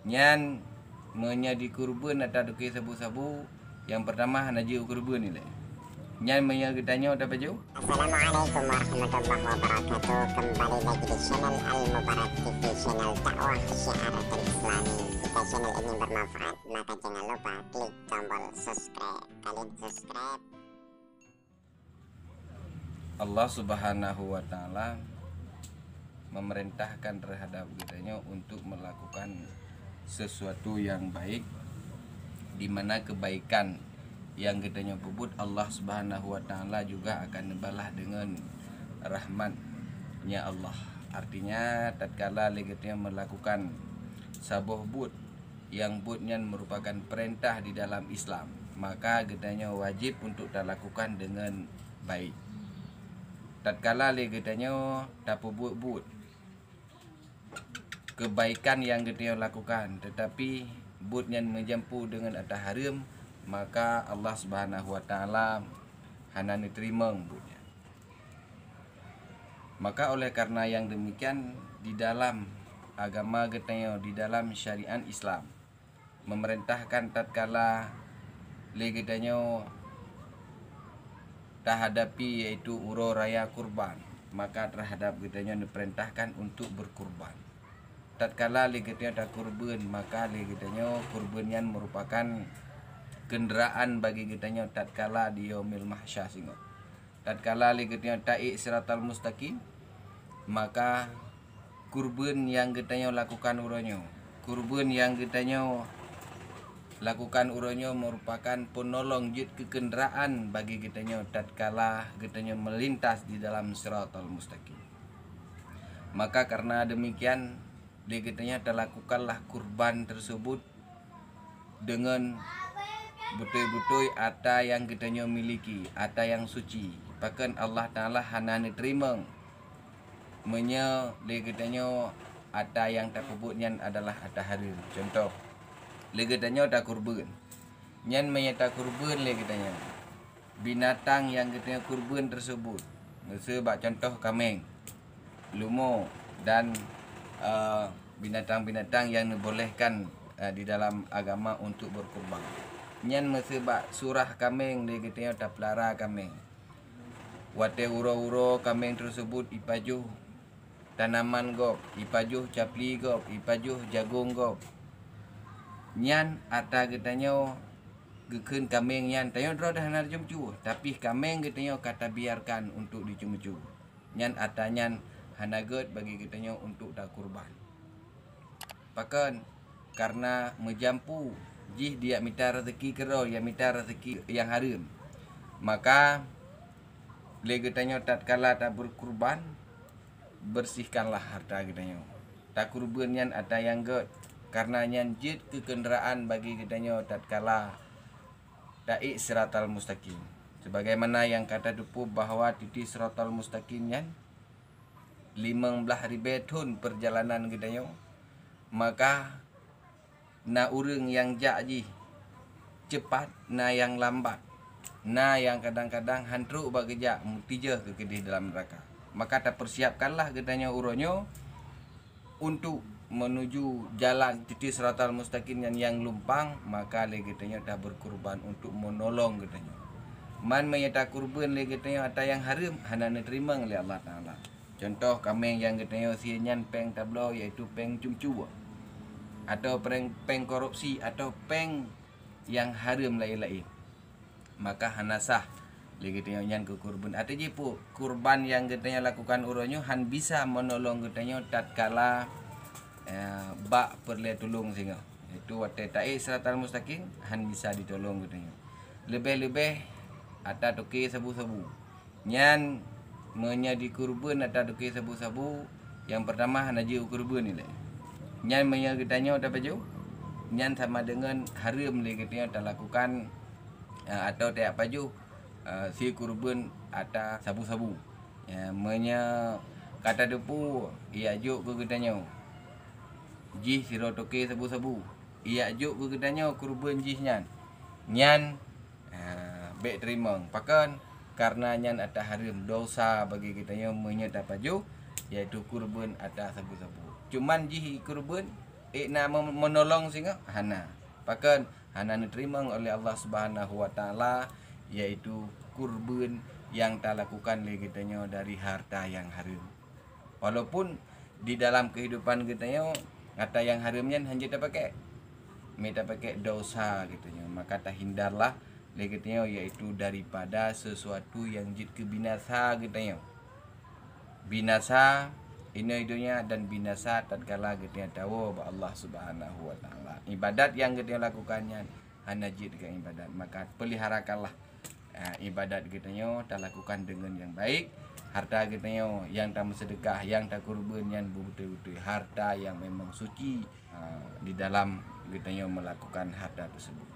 Nyan menyadi kurban atau duki sabu-sabu. Yang pertama hanaji kurban ni lah. Nyan menya getanyo ada baju. Assalamualaikum warahmatullahi wabarakatuh. Kembali lagi di channel Al Mubarak TV, channel dakwah syiaratul Islami. Jika channel ini bermanfaat, maka jangan lupa klik tombol subscribe. Kalian subscribe. Allah Subhanahu wa taala memerintahkan terhadap kitanya untuk melakukan sesuatu yang baik, di mana kebaikan yang kitanya pebut Allah Subhanahu wa taala juga akan nebalah dengan rahmatnya Allah. Artinya tatkala kitanya melakukan sabuh but yang butnya merupakan perintah di dalam Islam, maka kitanya wajib untuk dilakukan dengan baik. Tatkala kitanya tak but kebaikan yang kita lakukan, tetapi butnya menjampu dengan atas haram, maka Allah Subhanahu wa taala hana diterima butnya. Maka oleh karena yang demikian, di dalam agama kita, di dalam syariat Islam memerintahkan tatkala kitanya tak hadapi yaitu uro raya kurban, maka terhadap kitanya diperintahkan untuk berkurban. Tatkala kita ada kurban, maka kitanya kurbannya merupakan kenderaan bagi kitanya tatkala di yaumil mahsyar singo. Tatkala kitanya ta'i siratal mustaqim, maka kurban yang kitanya lakukan uronyo, kurban yang kitanya lakukan uronyo merupakan penolong jid ke kenderaan bagi kitanya tatkala kitanya melintas di dalam siratal mustaqim. Maka karena demikian, kitanya terlakukanlah kurban tersebut dengan betul-betul ada yang kitanya miliki, ada yang suci. Bahkan Allah Ta'ala hana diterima menya kitanya ada yang tak pebutnya adalah ada haram. Contoh, kitanya ada kurban, nyan menyata kurban kitanya binatang yang kitanya kurban tersebut, sebab contoh kambing, lumo dan binatang-binatang yang dibolehkan di dalam agama untuk berkurban. Nyan mesebab surah kambing kitanya tak pelara kambing, wate uro-uro kambing tersebut ipajuh tanaman gop, ipajuh capli gop, ipajuh jagung gop. Nyan ata kitanya geken kambing nyan tayo dro dah nar jumcu, tapi kambing kitanya kata biarkan untuk dicumucu. Nyan ata nyan hanaget bagi kitanya untuk dak kurban. Pakan karena menjampu jih dia minta rezeki kero, yang minta rezeki yang haram, maka kitanya tatkala tak berkurban, bersihkanlah harta kitanya. Tak kurban nyan ata yang get, karena nyan jid ke kenderaan bagi kitanya tatkala ta'i siratal mustaqim. Sebagaimana yang kata dupu bahwa titi siratal mustaqim nyan 15.000 tahun perjalanan kitanya, maka na urang yang jaji cepat, na yang lambat, na yang kadang-kadang hantruk bagi jak mutijah ke kedih dalam neraka. Maka tak persiapkanlah kitanya uronyo untuk menuju jalan titik siratal mustaqim yang lumpang, maka kitanya dah berkurban untuk menolong kitanya. Man menyata kurban kitanya ada yang haram, hana diterima oleh Allah Ta'ala. Contoh kambing yang kitanya sianyan peng tablo, yaitu peng cumcu, atau peng korupsi, atau peng yang haram lain-lain, maka hana sah kitanya nyan ke kurban. Artinya pu kurban yang kitanya lakukan uronyo han bisa menolong kitanya tatkala bak perle tolong singa, itu wate ta'i siratal mustaqim han bisa ditolong katanya. Lebih-lebih ada toke sabu-sabu, nyan menyadi kurban ada toke sabu-sabu. Yang pertama hanaji kurban ni lah, nyan menya kitanya ada baju, nyan sama dengan haram kitanya tak lakukan atau tak baju si kurban ada sabu-sabu. Menya kata depu ia juk ke kitanya jih siro toke sabu-sabu, ia juk ke kitanya kurban jih nyan baik terima. Pakan karena nyan ada haram, dosa bagi kitanya menyata paju, yaitu kurban ada sabu-sabu. Cuman jih kurban menolong singa hana. Pakan hana diterima oleh Allah Subhanahu wa taala, yaitu kurban yang tak lakukan oleh kitanya dari harta yang haram. Walaupun di dalam kehidupan kitanya harta yang haramnya hanya tak pakai, kita pakai dosa kitanya, maka tak hindarlah oleh kitanya, yaitu daripada sesuatu yang jid ke binasa kitanya. Binasa ini dunia dan binasa tatkala kita tahu bahwa Allah Subhanahu wa taala. Ibadat yang kita lakukannya hanya jid dengan ibadat, maka peliharakanlah ibadat kita tak lakukan dengan yang baik. Harta kita yang tak sedekah, yang tak kurban, yang betul-betul harta yang memang suci di dalam kita melakukan harta tersebut.